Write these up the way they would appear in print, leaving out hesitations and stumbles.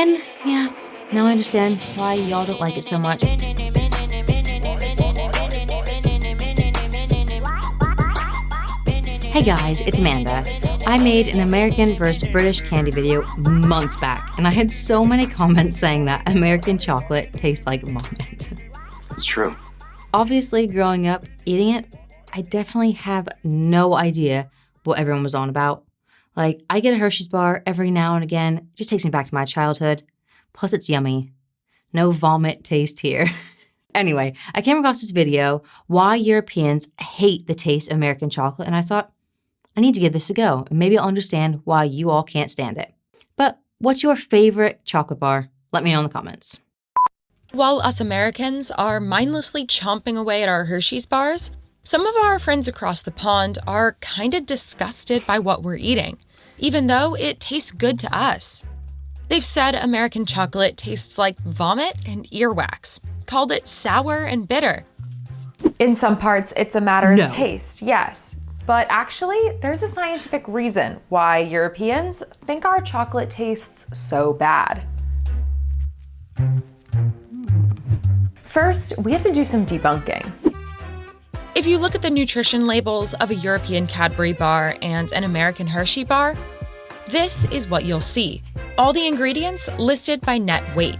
And yeah, now I understand why y'all don't like it so much. Hey guys, it's Amanda. I made an American versus British candy video months back, and I had so many comments saying that American chocolate tastes like vomit. It's true. Obviously, growing up, eating it, I definitely have no idea what everyone was on about. Like, I get a Hershey's bar every now and again. It just takes me back to my childhood. Plus, it's yummy. No vomit taste here. Anyway, I came across this video, Why Europeans Hate the Taste of American Chocolate, and I thought, I need to give this a go, and maybe I'll understand why you all can't stand it. But what's your favorite chocolate bar? Let me know in the comments. While us Americans are mindlessly chomping away at our Hershey's bars, some of our friends across the pond are kinda disgusted by what we're eating, even though it tastes good to us. They've said American chocolate tastes like vomit and earwax, called it sour and bitter. In some parts, it's a matter of taste, yes. But actually, there's a scientific reason why Europeans think our chocolate tastes so bad. First, we have to do some debunking. If you look at the nutrition labels of a European Cadbury bar and an American Hershey bar, this is what you'll see. All the ingredients listed by net weight.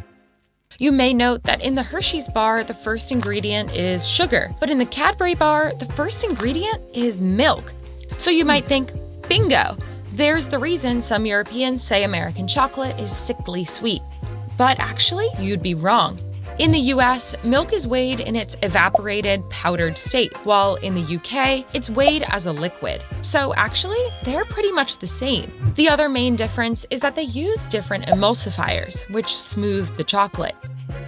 You may note that in the Hershey's bar, the first ingredient is sugar, but in the Cadbury bar, the first ingredient is milk. So you might think, bingo, there's the reason some Europeans say American chocolate is sickly sweet. But actually, you'd be wrong. In the US, milk is weighed in its evaporated, powdered state, while in the UK, it's weighed as a liquid. So actually, they're pretty much the same. The other main difference is that they use different emulsifiers, which smooth the chocolate.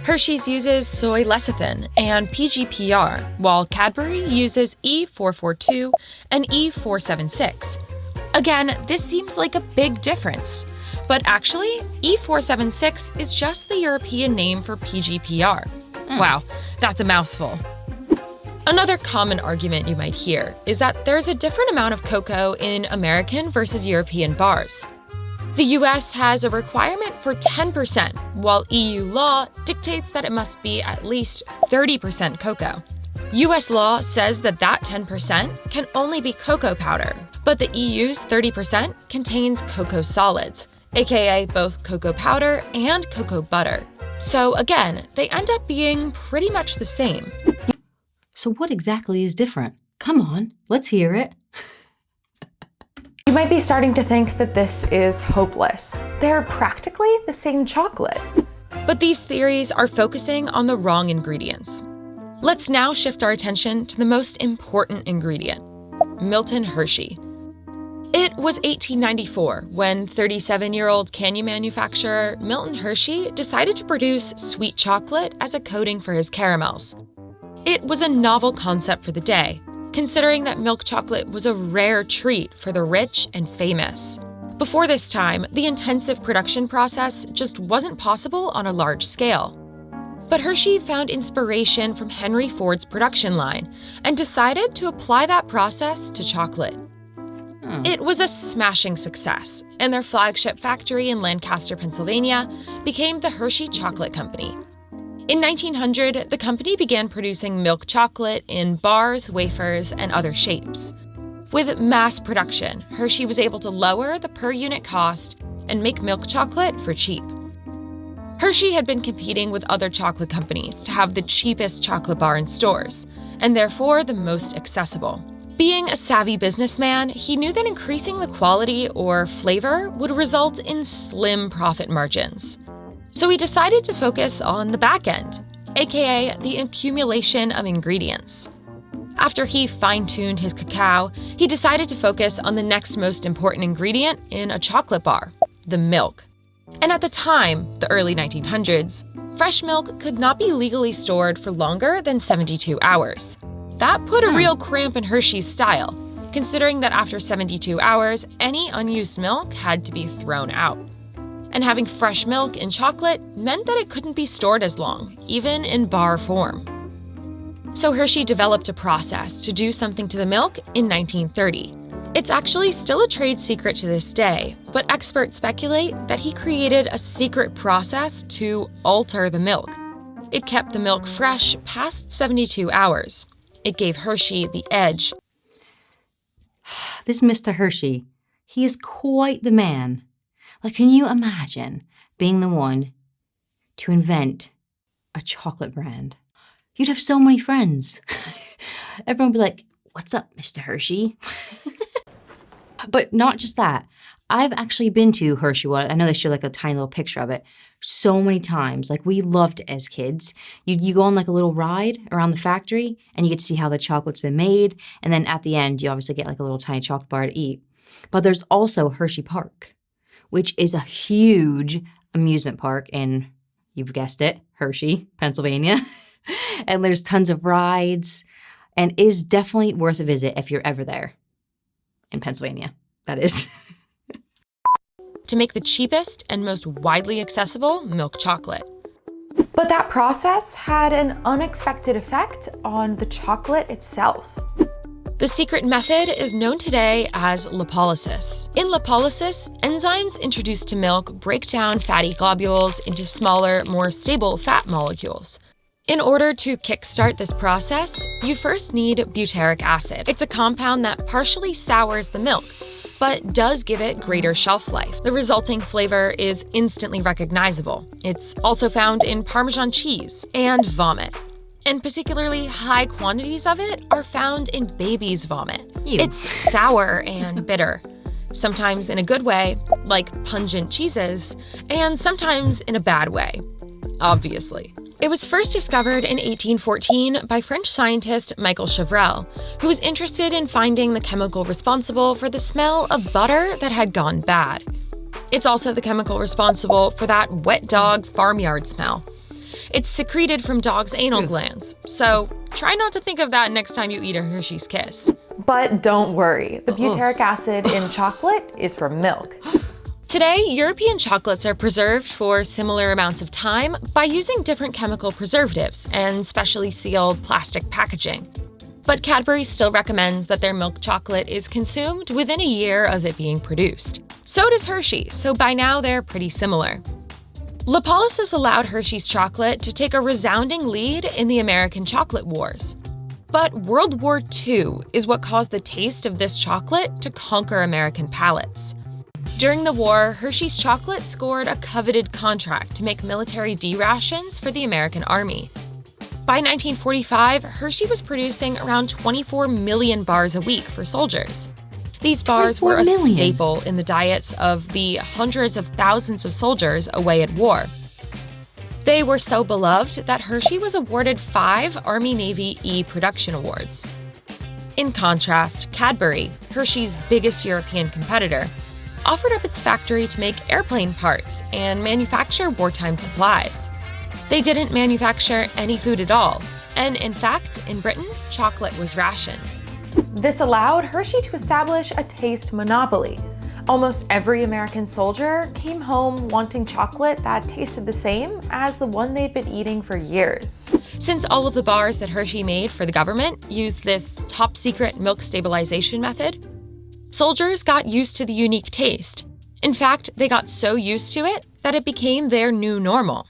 Hershey's uses soy lecithin and PGPR, while Cadbury uses E442 and E476. Again, this seems like a big difference. But actually, E476 is just the European name for PGPR. Wow, that's a mouthful. Another common argument you might hear is that there's a different amount of cocoa in American versus European bars. The US has a requirement for 10%, while EU law dictates that it must be at least 30% cocoa. US law says that 10% can only be cocoa powder, but the EU's 30% contains cocoa solids, aka both cocoa powder and cocoa butter. So again, they end up being pretty much the same. So what exactly is different? Come on, let's hear it. You might be starting to think that this is hopeless. They're practically the same chocolate. But these theories are focusing on the wrong ingredients. Let's now shift our attention to the most important ingredient, Milton Hershey. It was 1894 when 37-year-old candy manufacturer Milton Hershey decided to produce sweet chocolate as a coating for his caramels. It was a novel concept for the day, considering that milk chocolate was a rare treat for the rich and famous. Before this time, the intensive production process just wasn't possible on a large scale. But Hershey found inspiration from Henry Ford's production line and decided to apply that process to chocolate. It was a smashing success, and their flagship factory in Lancaster, Pennsylvania, became the Hershey Chocolate Company. In 1900, the company began producing milk chocolate in bars, wafers, and other shapes. With mass production, Hershey was able to lower the per-unit cost and make milk chocolate for cheap. Hershey had been competing with other chocolate companies to have the cheapest chocolate bar in stores, and therefore the most accessible. Being a savvy businessman, he knew that increasing the quality or flavor would result in slim profit margins. So he decided to focus on the back end, aka the accumulation of ingredients. After he fine-tuned his cacao, he decided to focus on the next most important ingredient in a chocolate bar, the milk. And at the time, the early 1900s, fresh milk could not be legally stored for longer than 72 hours. That put a real cramp in Hershey's style, considering that after 72 hours, any unused milk had to be thrown out. And having fresh milk in chocolate meant that it couldn't be stored as long, even in bar form. So Hershey developed a process to do something to the milk in 1930. It's actually still a trade secret to this day, but experts speculate that he created a secret process to alter the milk. It kept the milk fresh past 72 hours. It gave Hershey the edge. This Mr. Hershey, he is quite the man. Like, can you imagine being the one to invent a chocolate brand? You'd have so many friends. Everyone would be like, "What's up, Mr. Hershey?" But not just that. I've actually been to Hershey World. I know they show like a tiny little picture of it so many times. Like, we loved it as kids. You go on like a little ride around the factory and you get to see how the chocolate's been made. And then at the end, you obviously get like a little tiny chocolate bar to eat. But there's also Hershey Park, which is a huge amusement park in, you've guessed it, Hershey, Pennsylvania. And there's tons of rides and is definitely worth a visit if you're ever there in Pennsylvania, that is. To make the cheapest and most widely accessible milk chocolate. But that process had an unexpected effect on the chocolate itself. The secret method is known today as lipolysis. In lipolysis, enzymes introduced to milk break down fatty globules into smaller, more stable fat molecules. In order to kickstart this process, you first need butyric acid. It's a compound that partially sours the milk, but does give it greater shelf life. The resulting flavor is instantly recognizable. It's also found in Parmesan cheese and vomit. And particularly high quantities of it are found in baby's vomit. Ew. It's sour and bitter, sometimes in a good way, like pungent cheeses, and sometimes in a bad way, obviously. It was first discovered in 1814 by French scientist Michael Chevrel, who was interested in finding the chemical responsible for the smell of butter that had gone bad. It's also the chemical responsible for that wet dog farmyard smell. It's secreted from dogs' anal glands, so try not to think of that next time you eat a Hershey's Kiss. But don't worry, the butyric acid in chocolate is from milk. Today, European chocolates are preserved for similar amounts of time by using different chemical preservatives and specially sealed plastic packaging. But Cadbury still recommends that their milk chocolate is consumed within a year of it being produced. So does Hershey, so by now they're pretty similar. Lipolysis allowed Hershey's chocolate to take a resounding lead in the American chocolate wars. But World War II is what caused the taste of this chocolate to conquer American palates. During the war, Hershey's chocolate scored a coveted contract to make military D rations for the American Army. By 1945, Hershey was producing around 24 million bars a week for soldiers. These bars were a staple in the diets of the hundreds of thousands of soldiers away at war. They were so beloved that Hershey was awarded 5 Army-Navy E-Production Awards. In contrast, Cadbury, Hershey's biggest European competitor, offered up its factory to make airplane parts and manufacture wartime supplies. They didn't manufacture any food at all, and in fact, in Britain, chocolate was rationed. This allowed Hershey to establish a taste monopoly. Almost every American soldier came home wanting chocolate that tasted the same as the one they'd been eating for years. Since all of the bars that Hershey made for the government used this top-secret milk stabilization method, soldiers got used to the unique taste. In fact, they got so used to it that it became their new normal.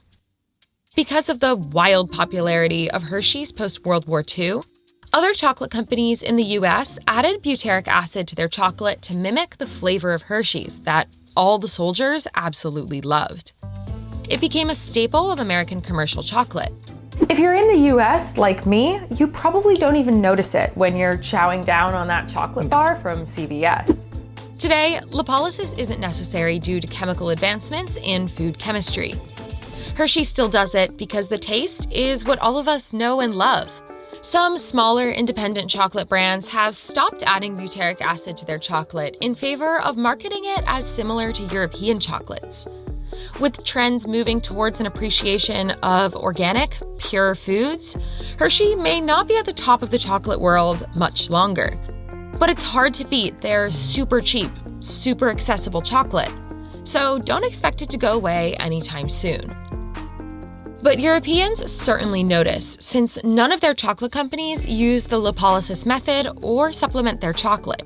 Because of the wild popularity of Hershey's post-World War II, other chocolate companies in the US added butyric acid to their chocolate to mimic the flavor of Hershey's that all the soldiers absolutely loved. It became a staple of American commercial chocolate. If you're in the US, like me, you probably don't even notice it when you're chowing down on that chocolate bar from CVS. Today, lipolysis isn't necessary due to chemical advancements in food chemistry. Hershey still does it because the taste is what all of us know and love. Some smaller independent chocolate brands have stopped adding butyric acid to their chocolate in favor of marketing it as similar to European chocolates. With trends moving towards an appreciation of organic, pure foods, Hershey may not be at the top of the chocolate world much longer. But it's hard to beat their super cheap, super accessible chocolate, so don't expect it to go away anytime soon. But Europeans certainly notice, since none of their chocolate companies use the lipolysis method or supplement their chocolate.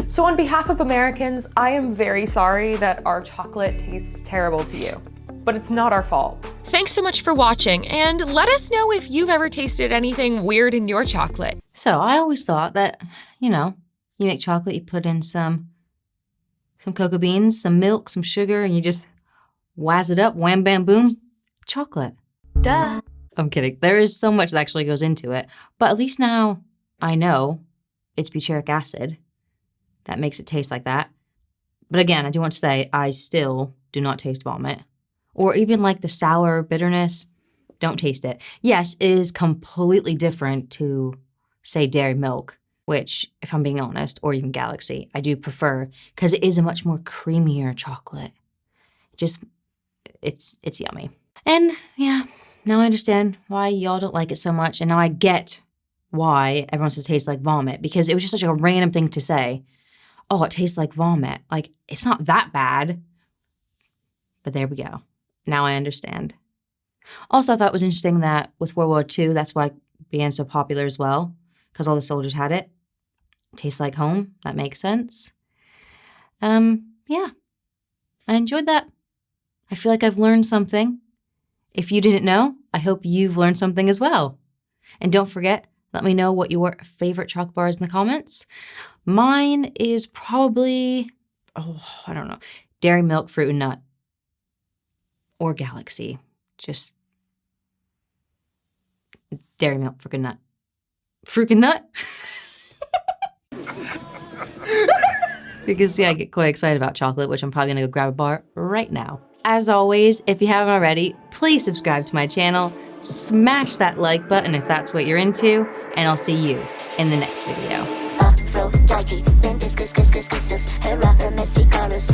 So on behalf of Americans, I am very sorry that our chocolate tastes terrible to you, but it's not our fault. Thanks so much for watching, and let us know if you've ever tasted anything weird in your chocolate. So I always thought that, you make chocolate, you put in some cocoa beans, some milk, some sugar, and you just wazz it up, wham, bam, boom, chocolate. Duh. I'm kidding. There is so much that actually goes into it, but at least now I know it's butyric acid that makes it taste like that. But again, I do want to say I still do not taste vomit. Or even like the sour bitterness, don't taste it. Yes, it is completely different to, say, dairy milk, which, if I'm being honest, or even Galaxy, I do prefer because it is a much more creamier chocolate. It's yummy. And yeah, now I understand why y'all don't like it so much, and now I get why everyone says it tastes like vomit, because it was just such a random thing to say. Oh, it tastes like vomit. Like, it's not that bad. But there we go. Now I understand. Also, I thought it was interesting that with World War II, that's why it began so popular as well, because all the soldiers had it. Tastes like home. That makes sense. Yeah, I enjoyed that. I feel like I've learned something. If you didn't know, I hope you've learned something as well. And don't forget, let me know what your favorite chocolate bar is in the comments. Mine is probably, I don't know, dairy milk, fruit and nut. Or Galaxy. Just dairy milk, fruit and nut. Fruit and nut? Because, yeah, I get quite excited about chocolate, which I'm probably gonna go grab a bar right now. As always, if you haven't already, please subscribe to my channel, smash that like button if that's what you're into, and I'll see you in the next video. Aphrodite, then discuss, her rapper, messy colors.